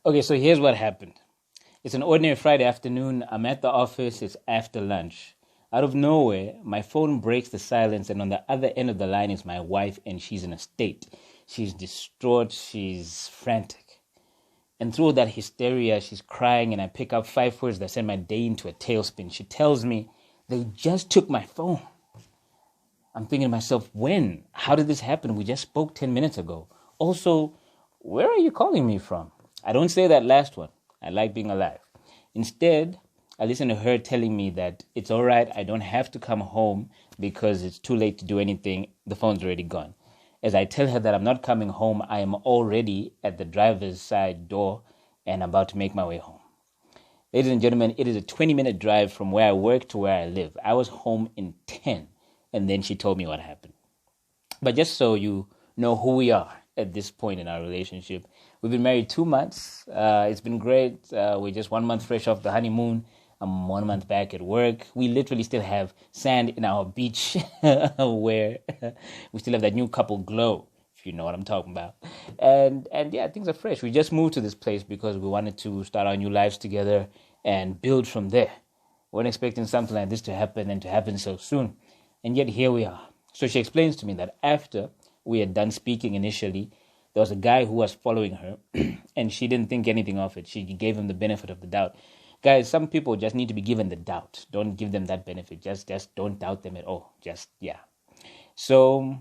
Okay, so here's what happened. It's an ordinary Friday afternoon. I'm at the office. It's after lunch. Out of nowhere, my phone breaks the silence, and on the other end of the line is my wife, and she's in a state. She's distraught. She's frantic. And through that hysteria, she's crying, and I pick up 5 words that send my day into a tailspin. She tells me, they just took my phone. I'm thinking to myself, when? How did this happen? We just spoke 10 minutes ago. Also, where are you calling me from? I don't say that last one. I like being alive. Instead, I listen to her telling me that it's all right. I don't have to come home because it's too late to do anything. The phone's already gone. As I tell her that I'm not coming home, I am already at the driver's side door and about to make my way home. Ladies and gentlemen, it is a 20-minute drive from where I work to where I live. I was home in 10, and then she told me what happened. But just so you know who we are at this point in our relationship, we've been married 2 months. It's been great. We're just 1 month fresh off the honeymoon. I'm 1 month back at work. We literally still have sand in our beach where we still have that new couple glow, if you know what I'm talking about. And yeah, things are fresh. We just moved to this place because we wanted to start our new lives together and build from there. We weren't expecting something like this to happen and to happen so soon. And yet here we are. So she explains to me that after we had done speaking initially, there was a guy who was following her and she didn't think anything of it. She gave him the benefit of the doubt. Guys, some people just need to be given the doubt. Don't give them that benefit. Just don't doubt them at all. Yeah. So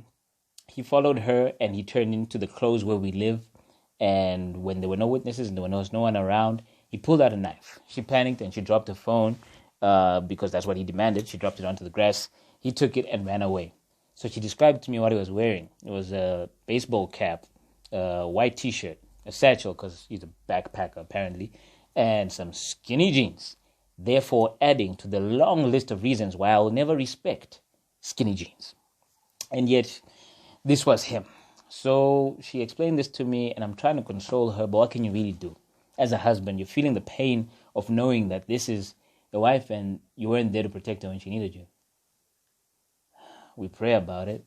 he followed her and he turned into the close where we live. And when there were no witnesses and there was no one around, he pulled out a knife. She panicked and she dropped her phone because that's what he demanded. She dropped it onto the grass. He took it and ran away. So she described to me what he was wearing. It was a baseball cap, a white T-shirt, a satchel because he's a backpacker apparently, and some skinny jeans, therefore adding to the long list of reasons why I will never respect skinny jeans. And yet, this was him. So she explained this to me, and I'm trying to console her, but what can you really do? As a husband, you're feeling the pain of knowing that this is the wife and you weren't there to protect her when she needed you. We pray about it,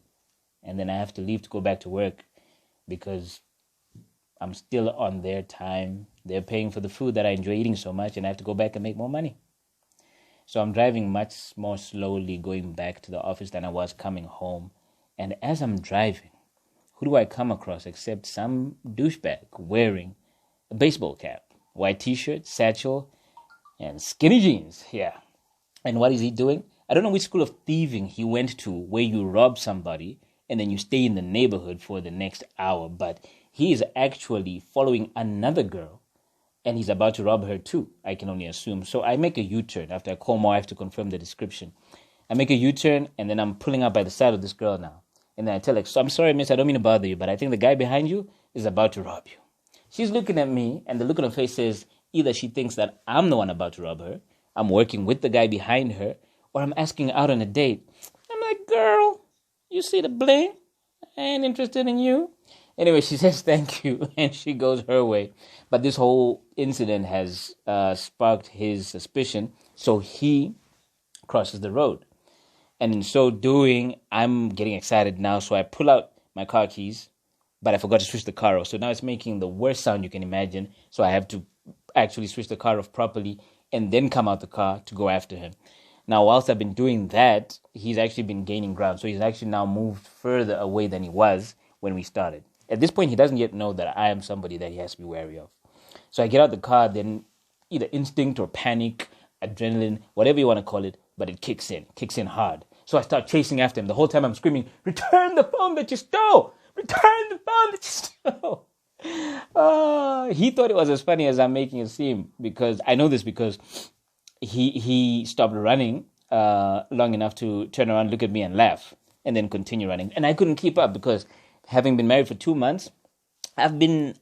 and then I have to leave to go back to work because I'm still on their time. They're paying for the food that I enjoy eating so much, and I have to go back and make more money. So I'm driving much more slowly going back to the office than I was coming home. And as I'm driving, who do I come across except some douchebag wearing a baseball cap, white T-shirt, satchel, and skinny jeans? Yeah. And what is he doing? I don't know which school of thieving he went to where you rob somebody and then you stay in the neighborhood for the next hour, but he is actually following another girl and he's about to rob her too, I can only assume. So I make a U-turn after I call my wife to confirm the description. I make a U-turn and then I'm pulling up by the side of this girl now. And then I tell her, so I'm sorry, miss, I don't mean to bother you, but I think the guy behind you is about to rob you. She's looking at me and the look on her face says either she thinks that I'm the one about to rob her, I'm working with the guy behind her, or I'm asking her out on a date. I'm like, girl, you see the bling? I ain't interested in you. Anyway, she says thank you, and she goes her way. But this whole incident has sparked his suspicion, so he crosses the road. And in so doing, I'm getting excited now, so I pull out my car keys, but I forgot to switch the car off. So now it's making the worst sound you can imagine, so I have to actually switch the car off properly and then come out the car to go after him. Now, whilst I've been doing that, he's actually been gaining ground. So he's actually now moved further away than he was when we started. At this point, he doesn't yet know that I am somebody that he has to be wary of. So I get out the car, then either instinct or panic, adrenaline, whatever you want to call it, but it kicks in hard. So I start chasing after him. The whole time I'm screaming, return the phone that you stole! Return the phone that you stole! He thought it was as funny as I'm making it seem, because I know this because he stopped running long enough to turn around, look at me and laugh, and then continue running. And I couldn't keep up because having been married for 2 months, I've been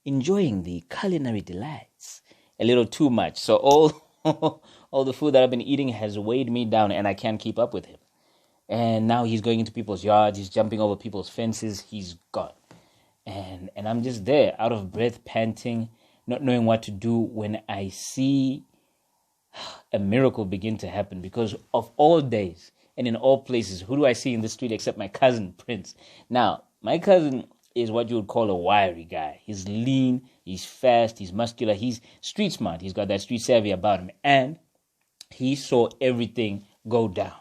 enjoying the culinary delights a little too much. So all the food that I've been eating has weighed me down and I can't keep up with him. And now he's going into people's yards, he's jumping over people's fences, he's gone. And I'm just there, out of breath, panting, not knowing what to do when I see a miracle begin to happen, because of all days and in all places, who do I see in the street except my cousin Prince? Now, my cousin is what you would call a wiry guy. He's lean, he's fast, he's muscular, he's street smart. He's got that street savvy about him. And he saw everything go down.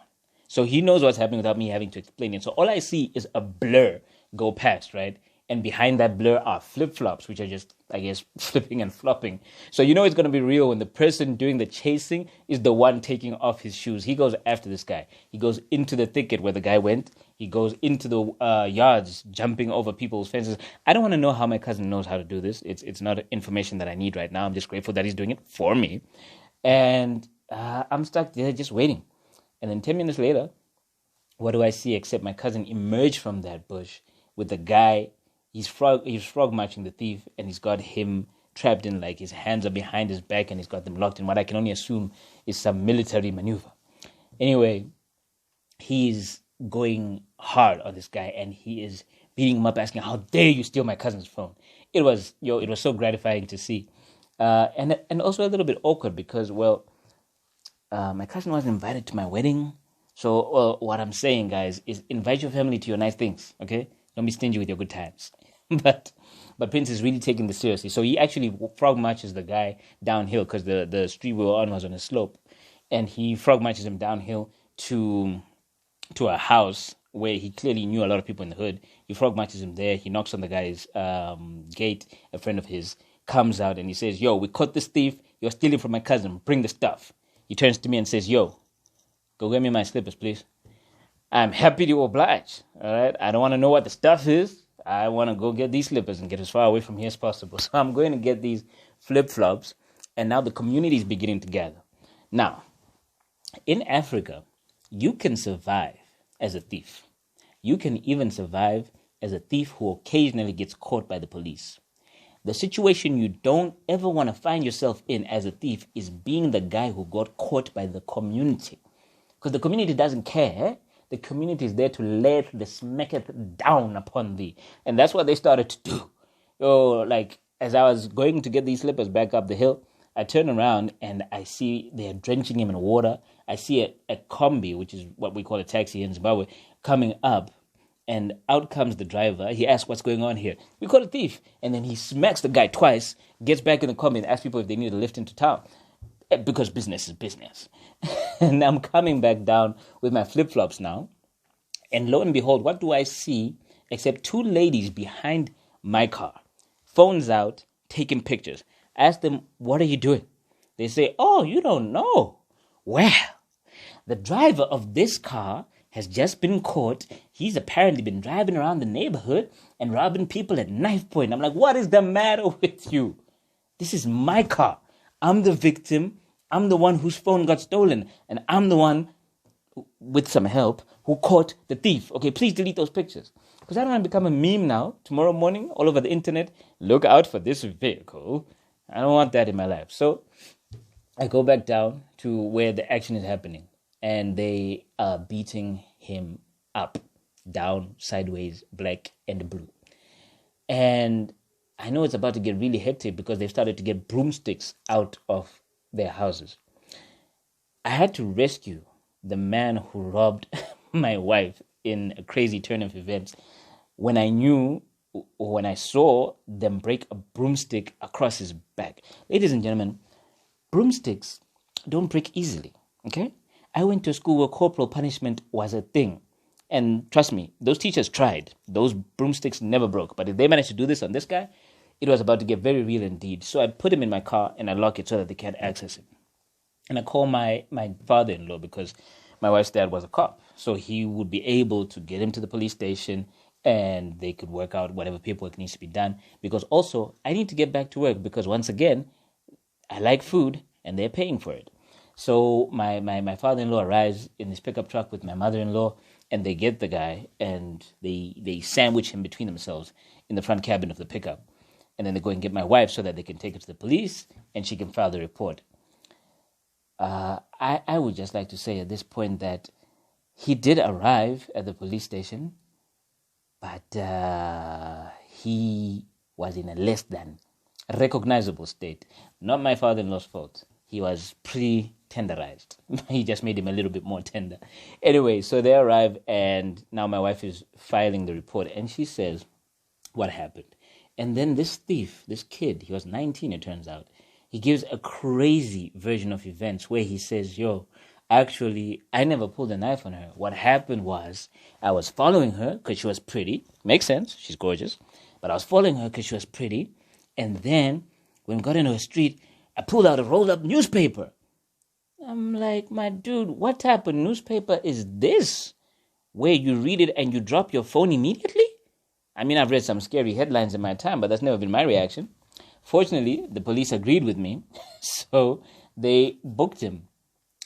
So he knows what's happening without me having to explain it. So all I see is a blur go past, right? And behind that blur are flip-flops, which are just, I guess, flipping and flopping. So you know it's going to be real when the person doing the chasing is the one taking off his shoes. He goes after this guy. He goes into the thicket where the guy went. He goes into the yards, jumping over people's fences. I don't want to know how my cousin knows how to do this. It's not information that I need right now. I'm just grateful that he's doing it for me. And I'm stuck there just waiting. And then 10 minutes later, what do I see except my cousin emerge from that bush with the guy. He's frog marching the thief, and he's got him trapped in, like, his hands are behind his back, and he's got them locked in what I can only assume is some military maneuver. Anyway, he's going hard on this guy, and he is beating him up, asking, "How dare you steal my cousin's phone?" It was so gratifying to see, and also a little bit awkward because, my cousin wasn't invited to my wedding. So, what I'm saying, guys, is invite your family to your nice things, okay? Don't be stingy with your good times. But Prince is really taking this seriously. So he actually frog marches the guy downhill because the street we were on was on a slope. And he frog marches him downhill to a house where he clearly knew a lot of people in the hood. He frog marches him there. He knocks on the guy's gate. A friend of his comes out and he says, "Yo, we caught this thief. You're stealing from my cousin. Bring the stuff." He turns to me and says, "Yo, go get me my slippers, please." I'm happy to oblige, all right? I don't want to know what the stuff is. I want to go get these slippers and get as far away from here as possible. So I'm going to get these flip-flops, and now the community is beginning to gather. Now, in Africa, you can survive as a thief. You can even survive as a thief who occasionally gets caught by the police. The situation you don't ever want to find yourself in as a thief is being the guy who got caught by the community. Because the community doesn't care. The community is there to let the smacketh down upon thee. And that's what they started to do. Like, as I was going to get these slippers back up the hill, I turn around and I see they're drenching him in water. I see a combi, which is what we call a taxi in Zimbabwe, coming up. And out comes the driver. He asks, "What's going on here?" "We caught a thief." And then he smacks the guy twice, gets back in the combi and asks people if they need a lift into town. Because business is business. And I'm coming back down with my flip-flops now. And lo and behold, what do I see except two ladies behind my car? Phones out, taking pictures. I ask them, "What are you doing?" They say, "Oh, you don't know. Well, the driver of this car has just been caught. He's apparently been driving around the neighborhood and robbing people at knife point." I'm like, what is the matter with you? This is my car. I'm the victim. I'm the one whose phone got stolen. And I'm the one, with some help, who caught the thief. Okay, please delete those pictures. Because I don't want to become a meme now, tomorrow morning, all over the internet. Look out for this vehicle. I don't want that in my life. So I go back down to where the action is happening. And they are beating him up, down, sideways, black and blue. And I know it's about to get really hectic because they've started to get broomsticks out of their houses. I had to rescue the man who robbed my wife in a crazy turn of events when I saw them break a broomstick across his back. Ladies and gentlemen, broomsticks don't break easily, okay? I went to a school where corporal punishment was a thing. And trust me, those teachers tried. Those broomsticks never broke. But if they managed to do this on this guy, it was about to get very real indeed. So I put him in my car and I lock it so that they can't access him. And I call my father-in-law because my wife's dad was a cop. So he would be able to get him to the police station and they could work out whatever paperwork needs to be done. Because also, I need to get back to work because once again, I like food and they're paying for it. So my father-in-law arrives in his pickup truck with my mother-in-law and they get the guy and they sandwich him between themselves in the front cabin of the pickup. And then they go and get my wife so that they can take her to the police and she can file the report. I would just like to say at this point that he did arrive at the police station, but he was in a less than recognizable state. Not my father-in-law's fault. He was pretty tenderized. He just made him a little bit more tender. Anyway, so they arrive and now my wife is filing the report and she says, what happened. And then this thief, this kid, he was 19, it turns out, he gives a crazy version of events where he says, yo, actually, I never pulled a knife on her. What happened was I was following her because she was pretty. Makes sense. She's gorgeous. But I was following her because she was pretty. And then when we got into her street, I pulled out a rolled up newspaper. I'm like, my dude, what type of newspaper is this? Where you read it and you drop your phone immediately? I mean, I've read some scary headlines in my time, but that's never been my reaction. Fortunately, the police agreed with me, so they booked him.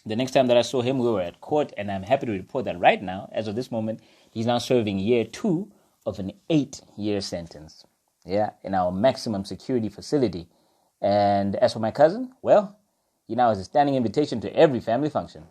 The next time that I saw him, we were at court, and I'm happy to report that right now, as of this moment, he's now serving year 2 of an 8-year sentence. Yeah, in our maximum security facility. And as for my cousin, well, he now has a standing invitation to every family function.